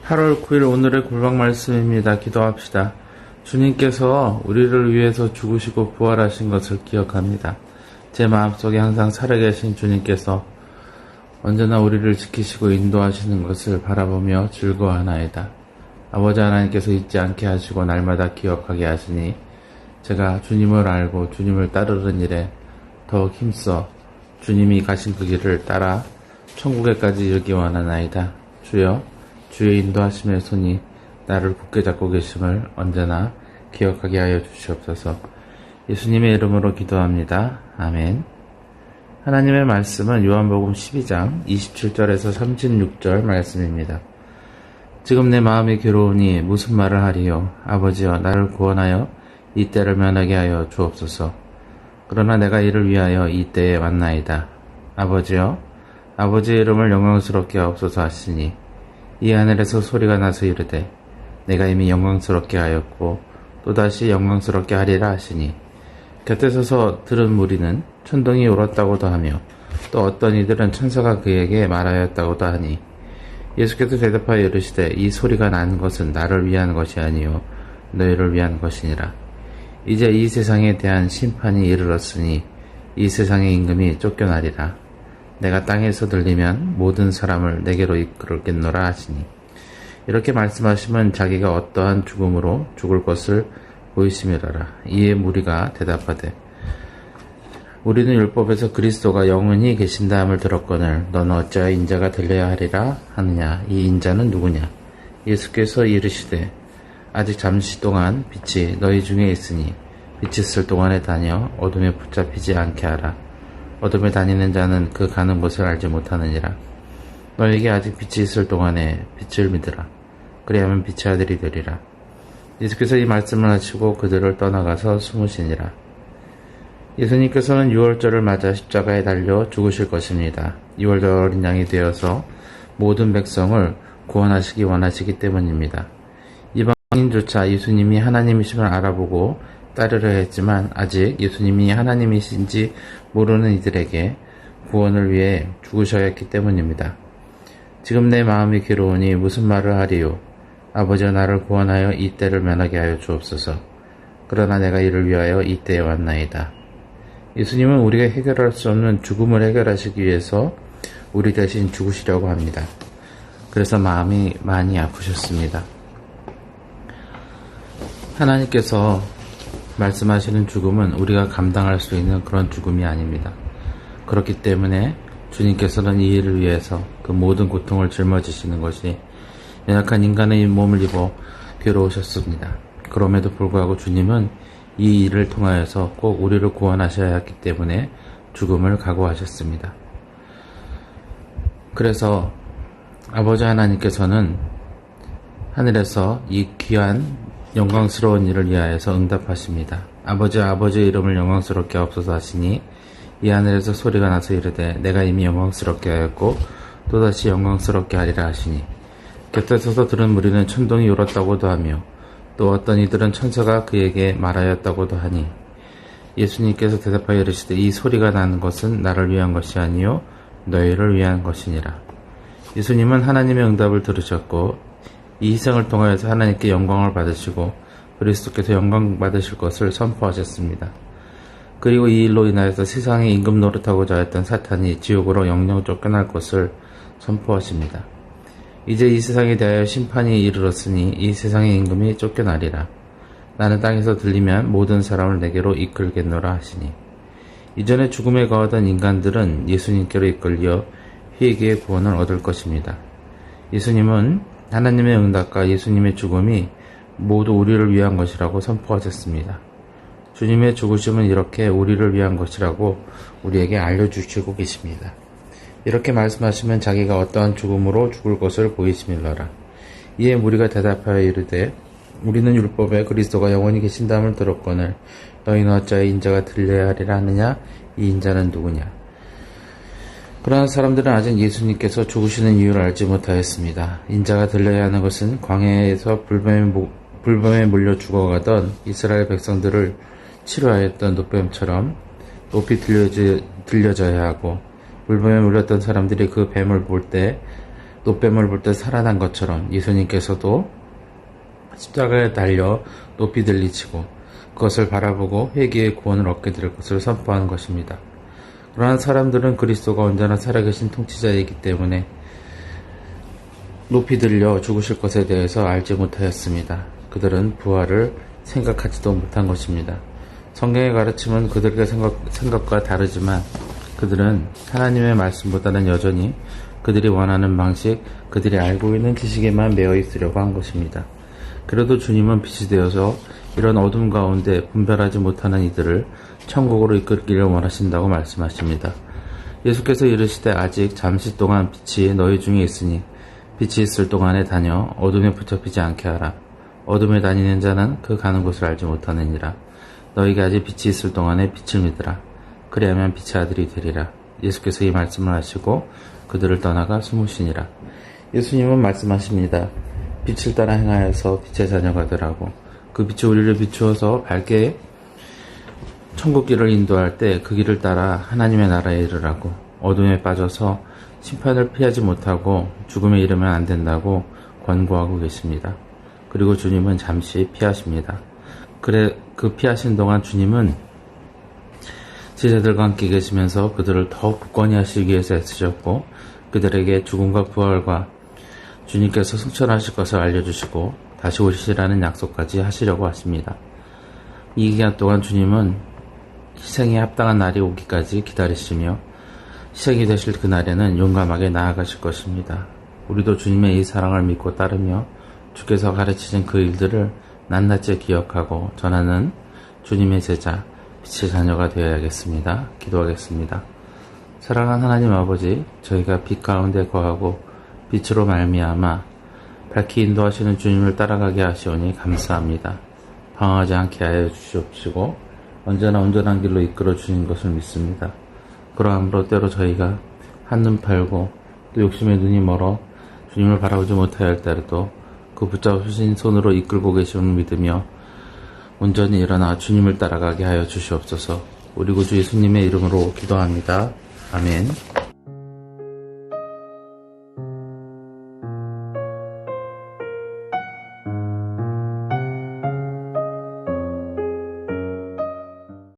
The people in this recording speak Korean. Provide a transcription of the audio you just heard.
8월 9일 오늘의 골방 말씀입니다. 기도합시다. 주님께서 우리를 위해서 죽으시고 부활하신 것을 기억합니다. 제 마음속에 항상 살아계신 주님께서 언제나 우리를 지키시고 인도하시는 것을 바라보며 즐거워하나이다. 아버지 하나님께서 잊지 않게 하시고 날마다 기억하게 하시니 제가 주님을 알고 주님을 따르는 일에 더욱 힘써 주님이 가신 그 길을 따라 천국에까지 이르기 원하나이다. 주여, 주의 인도하심의 손이 나를 굳게 잡고 계심을 언제나 기억하게 하여 주시옵소서. 예수님의 이름으로 기도합니다. 아멘. 하나님의 말씀은 요한복음 12장 27절에서 36절 말씀입니다. 지금 내 마음이 괴로우니 무슨 말을 하리요. 아버지여, 나를 구원하여 이 때를 면하게 하여 주옵소서. 그러나 내가 이를 위하여 이 때에 왔나이다. 아버지여, 아버지의 이름을 영광스럽게 하옵소서 하시니 이 하늘에서 소리가 나서 이르되 내가 이미 영광스럽게 하였고 또다시 영광스럽게 하리라 하시니 곁에 서서 들은 무리는 천둥이 울었다고도 하며 또 어떤 이들은 천사가 그에게 말하였다고도 하니 예수께서 대답하여 이르시되 이 소리가 난 것은 나를 위한 것이 아니요 너희를 위한 것이니라. 이제 이 세상에 대한 심판이 이르렀으니 이 세상의 임금이 쫓겨나리라. 내가 땅에서 들리면 모든 사람을 내게로 이끌겠노라 하시니 이렇게 말씀하시면 자기가 어떠한 죽음으로 죽을 것을 보이심이라라. 이에 무리가 대답하되 우리는 율법에서 그리스도가 영원히 계신다함을 들었거늘 너는 어찌하여 인자가 들려야 하리라 하느냐. 이 인자는 누구냐. 예수께서 이르시되 아직 잠시 동안 빛이 너희 중에 있으니 빛이 있을 동안에 다녀 어둠에 붙잡히지 않게 하라. 어둠에 다니는 자는 그 가는 곳을 알지 못하느니라. 너에게 아직 빛이 있을 동안에 빛을 믿으라. 그리하면 빛의 아들이 되리라. 예수께서 이 말씀을 하시고 그들을 떠나가서 숨으시니라. 예수님께서는 유월절을 맞아 십자가에 달려 죽으실 것입니다. 유월절 어린 양이 되어서 모든 백성을 구원하시기 원하시기 때문입니다. 이방인조차 예수님이 하나님이심을 알아보고 따르려 했지만 아직 예수님이 하나님이신지 모르는 이들에게 구원을 위해 죽으셔야 했기 때문입니다. 지금 내 마음이 괴로우니 무슨 말을 하리요. 아버지여, 나를 구원하여 이 때를 면하게 하여 주옵소서. 그러나 내가 이를 위하여 이 때에 왔나이다. 예수님은 우리가 해결할 수 없는 죽음을 해결하시기 위해서 우리 대신 죽으시려고 합니다. 그래서 마음이 많이 아프셨습니다. 하나님께서 말씀하시는 죽음은 우리가 감당할 수 있는 그런 죽음이 아닙니다. 그렇기 때문에 주님께서는 이 일을 위해서 그 모든 고통을 짊어지시는 것이 연약한 인간의 몸을 입어 괴로우셨습니다. 그럼에도 불구하고 주님은 이 일을 통하여서 꼭 우리를 구원하셔야 했기 때문에 죽음을 각오하셨습니다. 그래서 아버지 하나님께서는 하늘에서 이 귀한 영광스러운 일을 위하여서 응답하십니다. 아버지의 이름을 영광스럽게 하옵소서 하시니 이 하늘에서 소리가 나서 이르되 내가 이미 영광스럽게 하였고 또다시 영광스럽게 하리라 하시니 곁에 서서 들은 무리는 천둥이 울었다고도 하며 또 어떤 이들은 천사가 그에게 말하였다고도 하니 예수님께서 대답하여 이르시되 이 소리가 나는 것은 나를 위한 것이 아니요 너희를 위한 것이니라. 예수님은 하나님의 응답을 들으셨고 이 희생을 통하여서 하나님께 영광을 받으시고 그리스도께서 영광 받으실 것을 선포하셨습니다. 그리고 이 일로 인하여서 세상의 임금 노릇하고자 했던 사탄이 지옥으로 영영 쫓겨날 것을 선포하십니다. 이제 이 세상에 대하여 심판이 이르렀으니 이 세상의 임금이 쫓겨나리라. 나는 땅에서 들리면 모든 사람을 내게로 이끌겠노라 하시니 이전에 죽음에 거하던 인간들은 예수님께로 이끌려 회개의 구원을 얻을 것입니다. 예수님은 하나님의 응답과 예수님의 죽음이 모두 우리를 위한 것이라고 선포하셨습니다. 주님의 죽으심은 이렇게 우리를 위한 것이라고 우리에게 알려주시고 계십니다. 이렇게 말씀하시면 자기가 어떠한 죽음으로 죽을 것을 보이심일러라. 이에 무리가 대답하여 이르되 우리는 율법에 그리스도가 영원히 계신다함을 들었거늘 너희는 어찌하여 인자가 들려야 하리라 하느냐. 이 인자는 누구냐. 그러나 사람들은 아직 예수님께서 죽으시는 이유를 알지 못하였습니다. 인자가 들려야 하는 것은 광야에서 불뱀에 물려 죽어가던 이스라엘 백성들을 치료하였던 노뱀처럼 높이 들려져야 하고 불뱀에 물렸던 사람들이 그 뱀을 볼 때 노뱀을 볼 때 살아난 것처럼 예수님께서도 십자가에 달려 높이 들리치고 그것을 바라보고 회개의 구원을 얻게 될 것을 선포하는 것입니다. 그러한 사람들은 그리스도가 언제나 살아계신 통치자이기 때문에 높이 들려 죽으실 것에 대해서 알지 못하였습니다. 그들은 부활을 생각하지도 못한 것입니다. 성경의 가르침은 그들의 생각과 다르지만 그들은 하나님의 말씀보다는 여전히 그들이 원하는 방식, 그들이 알고 있는 지식에만 매여 있으려고 한 것입니다. 그래도 주님은 빛이 되어서 이런 어둠 가운데 분별하지 못하는 이들을 천국으로 이끌기를 원하신다고 말씀하십니다. 예수께서 이르시되 아직 잠시 동안 빛이 너희 중에 있으니 빛이 있을 동안에 다녀 어둠에 붙잡히지 않게 하라. 어둠에 다니는 자는 그 가는 곳을 알지 못하느니라. 너희가 아직 빛이 있을 동안에 빛을 믿으라. 그리하면 빛의 아들이 되리라. 예수께서 이 말씀을 하시고 그들을 떠나가 숨으시니라. 예수님은 말씀하십니다. 빛을 따라 행하여서 빛의 자녀가 되라고. 그 빛이 우리를 비추어서 밝게 천국 길을 인도할 때 그 길을 따라 하나님의 나라에 이르라고. 어둠에 빠져서 심판을 피하지 못하고 죽음에 이르면 안 된다고 권고하고 계십니다. 그리고 주님은 잠시 피하십니다. 그 피하신 동안 주님은 제자들과 함께 계시면서 그들을 더욱 굳건히 하시기 위해서 애쓰셨고 그들에게 죽음과 부활과 주님께서 승천하실 것을 알려주시고 다시 오시라는 약속까지 하시려고 하십니다. 이 기간 동안 주님은 희생에 합당한 날이 오기까지 기다리시며 희생이 되실 그날에는 용감하게 나아가실 것입니다. 우리도 주님의 이 사랑을 믿고 따르며 주께서 가르치신 그 일들을 낱낱이 기억하고 전하는 주님의 제자, 빛의 자녀가 되어야겠습니다. 기도하겠습니다. 사랑하는 하나님 아버지, 저희가 빛 가운데 거하고 빛으로 말미암아 밝히 인도하시는 주님을 따라가게 하시오니 감사합니다. 방황하지 않게 하여 주시옵시고 언제나 온전한 길로 이끌어 주신 것을 믿습니다. 그러함으로 때로 저희가 한눈 팔고 또 욕심에 눈이 멀어 주님을 바라보지 못하여 할 때라도 그 붙잡으신 손으로 이끌고 계심을 믿으며 온전히 일어나 주님을 따라가게 하여 주시옵소서. 우리 구주 예수님의 이름으로 기도합니다. 아멘.